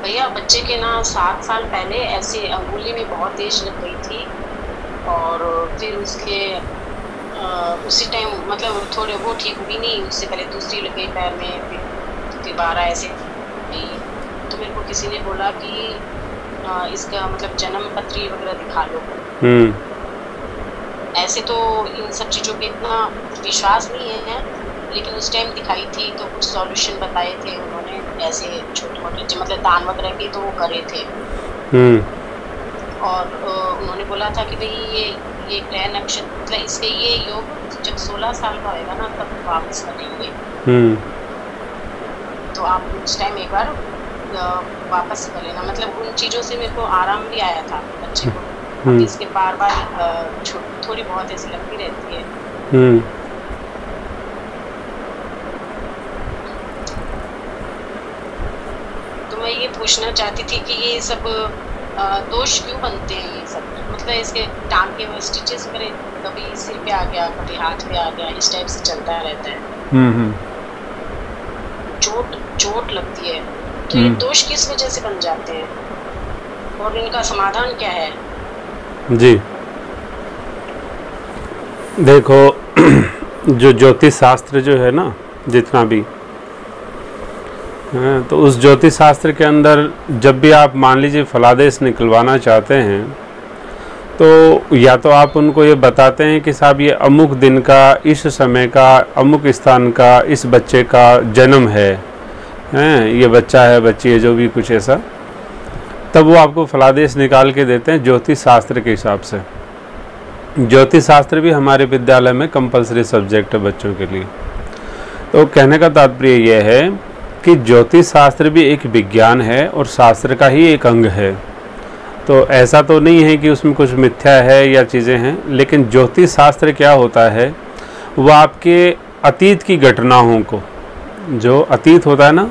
भैया बच्चे के ना 7 साल पहले ऐसे अंगुली में बहुत तेज लग गई थी। और फिर उसके उसी टाइम मतलब थोड़े वो ठीक हुई नहीं, उससे पहले दूसरी लग गई पैर में, फिर दोबारा ऐसे गई। तो मेरे को किसी ने बोला कि इसका मतलब जन्म पत्री वगैरह दिखा लो। हम्म। ऐसे तो इन सब चीज़ों पे इतना विश्वास नहीं है, लेकिन उस टाइम दिखाई थी तो कुछ सॉल्यूशन बताए थे उन्होंने, ऐसे छोटे मोटे मतलब दान वगैरह भी तो वो करे थे। हम्म। और उन्होंने बोला था कि भाई ये ग्रह नक्षत्र मतलब इसके ये योग जब 16 साल का होएगा ना तब वापस बनेंगे। हम्म। तो आप उस टाइम एक बार वापस कर लेना। मतलब उन चीज़ों से मेरे को आराम भी आया था बच्चे को। अब हम्म। इसके बार बार थोड़ी बहुत ऐसी लगती रहती है। हम्म। तो मैं ये पूछना चाहती थी कि ये सब दोष क्यों बनते हैं ये सब, मतलब इसके टांके में स्टिचेस वगैरह कभी सिर पे आ गया कभी हाथ पे आ गया, इस टाइप से चलता रहता है। हम्म। चोट चोट लगती है, तो ये दोष किस वजह से बन जाते हैं और इनका समाधान क्या है? जी देखो, जो ज्योतिष शास्त्र जो है ना, जितना भी तो उस ज्योतिष शास्त्र के अंदर जब भी आप मान लीजिए फलादेश निकलवाना चाहते हैं, तो या तो आप उनको ये बताते हैं कि साहब ये अमुक दिन का, इस समय का, अमुक स्थान का, इस बच्चे का जन्म है, ये बच्चा है, बच्ची है, जो भी कुछ ऐसा, तब वो आपको फलादेश निकाल के देते हैं ज्योतिष शास्त्र के हिसाब से। ज्योतिष शास्त्र भी हमारे विद्यालय में कंपलसरी सब्जेक्ट है बच्चों के लिए। तो कहने का तात्पर्य यह है कि ज्योतिष शास्त्र भी एक विज्ञान है और शास्त्र का ही एक अंग है। तो ऐसा तो नहीं है कि उसमें कुछ मिथ्या है या चीज़ें हैं, लेकिन ज्योतिष शास्त्र क्या होता है, वो आपके अतीत की घटनाओं को, जो अतीत होता है ना,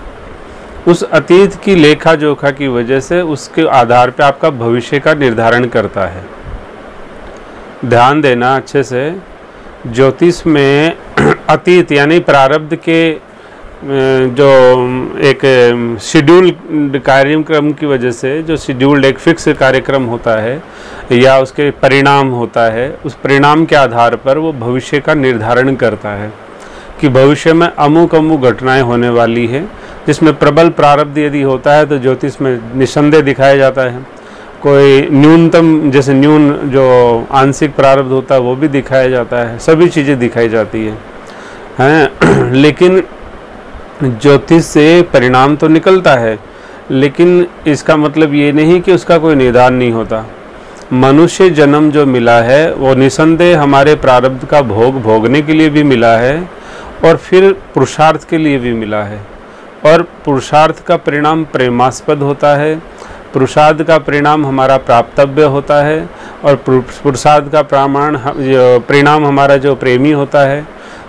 उस अतीत की लेखा जोखा की वजह से उसके आधार पर आपका भविष्य का निर्धारण करता है। ध्यान देना अच्छे से, ज्योतिष में अतीत यानी प्रारब्ध के जो एक शेड्यूल कार्यक्रम की वजह से, जो शेड्यूल्ड एक फिक्स कार्यक्रम होता है या उसके परिणाम होता है, उस परिणाम के आधार पर वो भविष्य का निर्धारण करता है कि भविष्य में अमुक अमुक घटनाएं होने वाली है, जिसमें प्रबल प्रारब्ध यदि होता है तो ज्योतिष में निसंदेह दिखाया जाता है। कोई न्यूनतम जैसे न्यून जो आंशिक प्रारब्ध होता है वो भी दिखाया जाता है, सभी चीज़ें दिखाई जाती हैं। लेकिन ज्योतिष से परिणाम तो निकलता है, लेकिन इसका मतलब ये नहीं कि उसका कोई निदान नहीं होता। मनुष्य जन्म जो मिला है वो निसंदेह हमारे प्रारब्ध का भोग भोगने के लिए भी मिला है और फिर पुरुषार्थ के लिए भी मिला है। और पुरुषार्थ का परिणाम प्रेमास्पद होता है, पुरुषार्थ का परिणाम हमारा प्राप्तव्य होता है, और पुरुषार्थ का परिणाम हमारा जो प्रेमी होता है।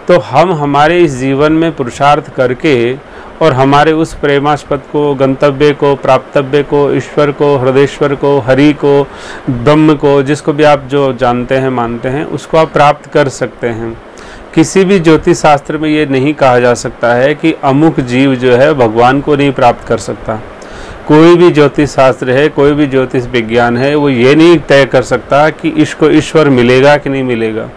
तो हम हमारे इस जीवन में पुरुषार्थ करके और हमारे उस प्रेमास्पद को, गंतव्य को, प्राप्तव्य को, ईश्वर को, हृदयेश्वर को, हरि को, ब्रह्म को, जिसको भी आप जो जानते हैं मानते हैं, उसको आप प्राप्त कर सकते हैं। किसी भी ज्योतिष शास्त्र में ये नहीं कहा जा सकता है कि अमुक जीव जो है भगवान को नहीं प्राप्त कर सकता। कोई भी ज्योतिष शास्त्र है, कोई भी ज्योतिष विज्ञान है, वो ये नहीं तय कर सकता कि इसको ईश्वर मिलेगा कि नहीं मिलेगा।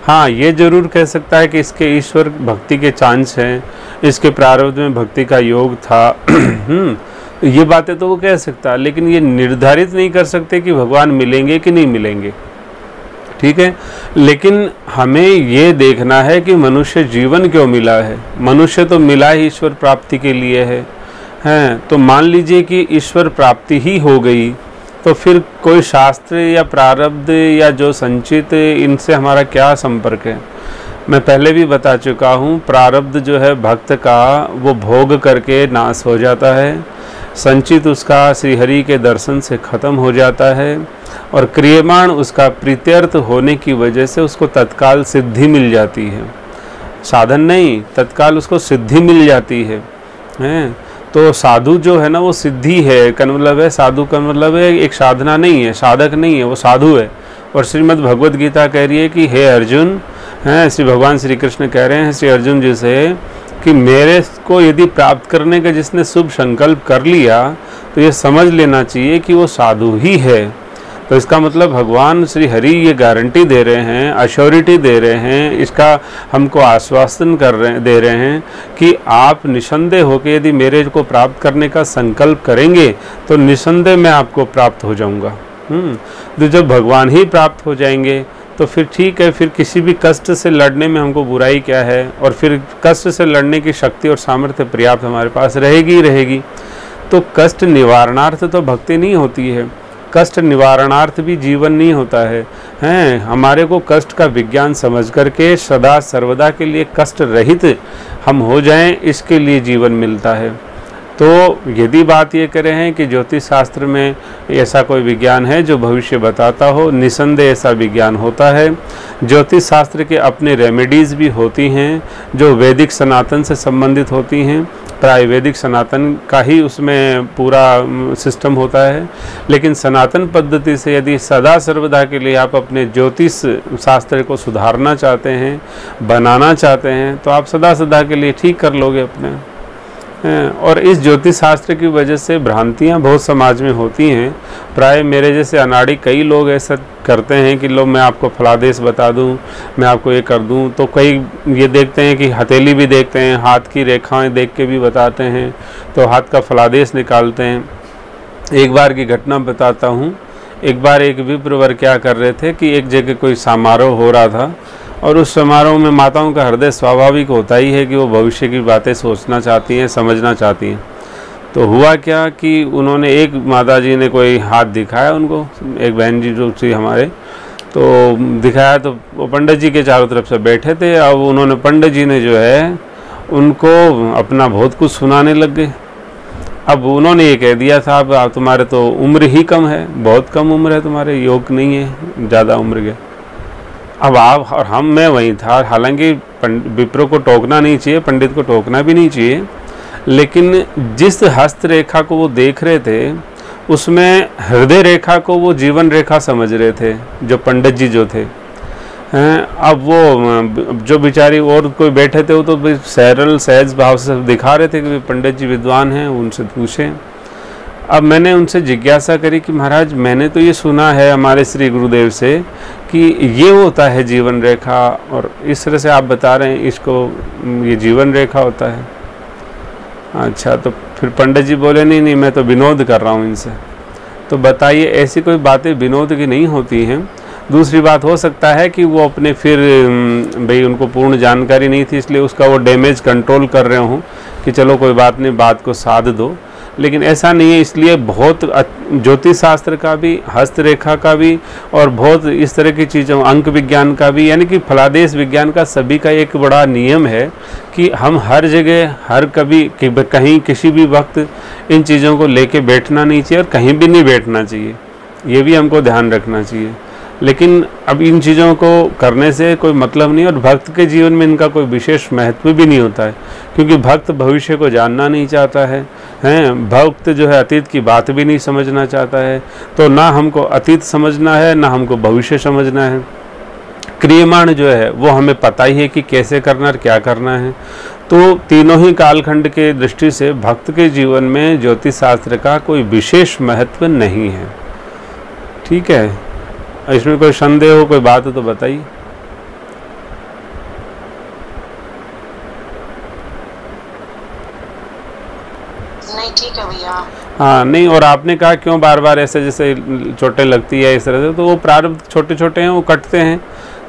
हाँ, ये जरूर कह सकता है कि इसके ईश्वर भक्ति के चांस हैं, इसके प्रारब्ध में भक्ति का योग था। ये बातें तो वो कह सकता है, लेकिन ये निर्धारित नहीं कर सकते कि भगवान मिलेंगे कि नहीं मिलेंगे। ठीक है, लेकिन हमें ये देखना है कि मनुष्य जीवन क्यों मिला है। मनुष्य तो मिला ही ईश्वर प्राप्ति के लिए है। तो मान लीजिए कि ईश्वर प्राप्ति ही हो गई, तो फिर कोई शास्त्र या प्रारब्ध या जो संचित, इनसे हमारा क्या संपर्क है। मैं पहले भी बता चुका हूँ, प्रारब्ध जो है भक्त का वो भोग करके नाश हो जाता है, संचित उसका श्रीहरि के दर्शन से ख़त्म हो जाता है, और क्रियमाण उसका प्रीत्यर्थ होने की वजह से उसको तत्काल सिद्धि मिल जाती है। साधन नहीं, तत्काल उसको सिद्धि मिल जाती है। तो साधु जो है ना, वो सिद्धि है का मतलब है, साधु का मतलब है एक साधना नहीं है, साधक नहीं है, वो साधु है। और श्रीमद् भगवद गीता कह रही है कि हे अर्जुन, श्री भगवान श्री कृष्ण कह रहे हैं श्री अर्जुन जी से कि मेरे को यदि प्राप्त करने का जिसने शुभ संकल्प कर लिया, तो ये समझ लेना चाहिए कि वो साधु ही है। तो इसका मतलब भगवान श्री हरि ये गारंटी दे रहे हैं, अश्योरिटी दे रहे हैं, इसका हमको आश्वासन दे रहे हैं कि आप निसंदेह होकर यदि मेरे को प्राप्त करने का संकल्प करेंगे तो निसंदेह मैं आपको प्राप्त हो जाऊंगा। तो जब भगवान ही प्राप्त हो जाएंगे तो फिर ठीक है, फिर किसी भी कष्ट से लड़ने में हमको बुराई क्या है, और फिर कष्ट से लड़ने की शक्ति और सामर्थ्य पर्याप्त हमारे पास रहेगी ही रहेगी। तो कष्ट निवारणार्थ तो भक्ति नहीं होती है, कष्ट निवारणार्थ भी जीवन नहीं होता है। हमारे को कष्ट का विज्ञान समझ करके सदा सर्वदा के लिए कष्ट रहित हम हो जाएं, इसके लिए जीवन मिलता है। तो यदि बात ये करें हैं कि ज्योतिष शास्त्र में ऐसा कोई विज्ञान है जो भविष्य बताता हो, निसंदेह ऐसा विज्ञान होता है। ज्योतिष शास्त्र के अपने रेमेडीज़ भी होती हैं जो वैदिक सनातन से संबंधित होती हैं, प्राय वैदिक सनातन का ही उसमें पूरा सिस्टम होता है। लेकिन सनातन पद्धति से यदि सदा सर्वदा के लिए आप अपने ज्योतिष शास्त्र को सुधारना चाहते हैं, बनाना चाहते हैं, तो आप सदा सदा के लिए ठीक कर लोगे अपने। और इस ज्योतिष शास्त्र की वजह से भ्रांतियां बहुत समाज में होती हैं। प्राय मेरे जैसे अनाड़ी कई लोग ऐसा करते हैं कि लो मैं आपको फलादेश बता दूं, मैं आपको ये कर दूं। तो कई ये देखते हैं कि हथेली भी देखते हैं, हाथ की रेखाएं देख के भी बताते हैं, तो हाथ का फलादेश निकालते हैं। एक बार की घटना बताता हूँ। एक बार एक विप्रवर क्या कर रहे थे कि एक जगह कोई समारोह हो रहा था, और उस समारोह में माताओं का हृदय स्वाभाविक होता ही है कि वो भविष्य की बातें सोचना चाहती हैं, समझना चाहती हैं। तो हुआ क्या कि उन्होंने, एक माता जी ने कोई हाथ दिखाया उनको, एक बहन जी जो थी हमारे, तो दिखाया, तो वो पंडित जी के चारों तरफ से बैठे थे। अब उन्होंने, पंडित जी ने जो है उनको अपना बहुत कुछ सुनाने लग गए। अब उन्होंने ये कह दिया था, अब तुम्हारे तो उम्र ही कम है, बहुत कम उम्र है तुम्हारे, योग नहीं है ज़्यादा उम्र के। अब आप और हम, मैं वहीं था। हालांकि विप्रो को टोकना नहीं चाहिए, पंडित को टोकना भी नहीं चाहिए, लेकिन जिस हस्त रेखा को वो देख रहे थे उसमें हृदय रेखा को वो जीवन रेखा समझ रहे थे, जो पंडित जी जो थे। अब वो जो बेचारी और कोई बैठे थे वो तो सरल सहज भाव से दिखा रहे थे कि पंडित जी विद्वान हैं, उनसे पूछें। अब मैंने उनसे जिज्ञासा करी कि महाराज, मैंने तो ये सुना है हमारे श्री गुरुदेव से कि ये होता है जीवन रेखा, और इस तरह से आप बता रहे हैं इसको, ये जीवन रेखा होता है। अच्छा, तो फिर पंडित जी बोले नहीं नहीं, मैं तो विनोद कर रहा हूँ इनसे। तो बताइए, ऐसी कोई बातें विनोद की नहीं होती हैं। दूसरी बात, हो सकता है कि वो अपने, फिर भाई उनको पूर्ण जानकारी नहीं थी इसलिए उसका वो डैमेज कंट्रोल कर रहे हों कि चलो कोई बात नहीं, बात को साध दो, लेकिन ऐसा नहीं है। इसलिए बहुत ज्योतिष शास्त्र का भी, हस्तरेखा का भी, और बहुत इस तरह की चीज़ों, अंक विज्ञान का भी, यानी कि फलादेश विज्ञान का, सभी का एक बड़ा नियम है कि हम हर जगह, हर कभी कहीं किसी भी वक्त इन चीज़ों को लेके बैठना नहीं चाहिए, और कहीं भी नहीं बैठना चाहिए, ये भी हमको ध्यान रखना चाहिए। लेकिन अब इन चीज़ों को करने से कोई मतलब नहीं, और भक्त के जीवन में इनका कोई विशेष महत्व भी नहीं होता है, क्योंकि भक्त भविष्य को जानना नहीं चाहता है। भक्त जो है अतीत की बात भी नहीं समझना चाहता है। तो ना हमको अतीत समझना है, ना हमको भविष्य समझना है। क्रियमाण जो है वो हमें पता ही है कि कैसे करना और क्या करना है। तो तीनों ही कालखंड के दृष्टि से भक्त के जीवन में ज्योतिष शास्त्र का कोई विशेष महत्व नहीं है। ठीक है, इसमें कोई संदेह हो, कोई बात हो तो बताइए। नहीं, ठीक है भैया। हाँ, नहीं, और आपने कहा क्यों बार बार ऐसे जैसे चोटें लगती है इस तरह से, तो वो प्रारब्ध छोटे छोटे हैं, वो कटते हैं,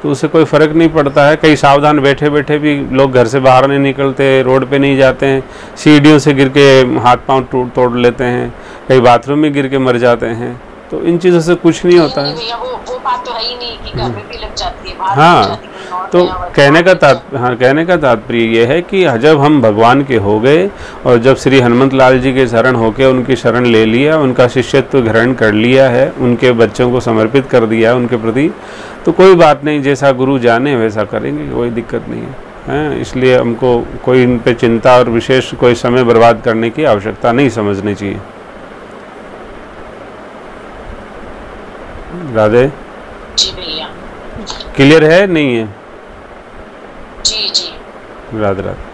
तो उससे कोई फ़र्क नहीं पड़ता है। कई सावधान बैठे बैठे भी लोग घर से बाहर नहीं निकलते, रोड पे नहीं जाते हैं, सीढ़ियों से गिर के हाथ पांव तोड़ लेते हैं, कई बाथरूम में गिर के मर जाते हैं। तो इन चीज़ों से कुछ नहीं होता है। वो बात तो है ही नहीं कि घर में भी लग जाती है, बाहर हाँ, तो कहने का तात्पर्य ये है कि जब हम भगवान के हो गए, और जब श्री हनुमत लाल जी के शरण होके उनकी शरण ले लिया, उनका शिष्यत्व ग्रहण कर लिया है, उनके बच्चों को समर्पित कर दिया उनके प्रति, तो कोई बात नहीं, जैसा गुरु जाने वैसा करेंगे, कोई दिक्कत नहीं है। इसलिए हमको कोई इन पे चिंता और विशेष कोई समय बर्बाद करने की आवश्यकता नहीं समझनी चाहिए। राधे जी भैया। क्लियर है, नहीं है? जी जी। राधे राधे।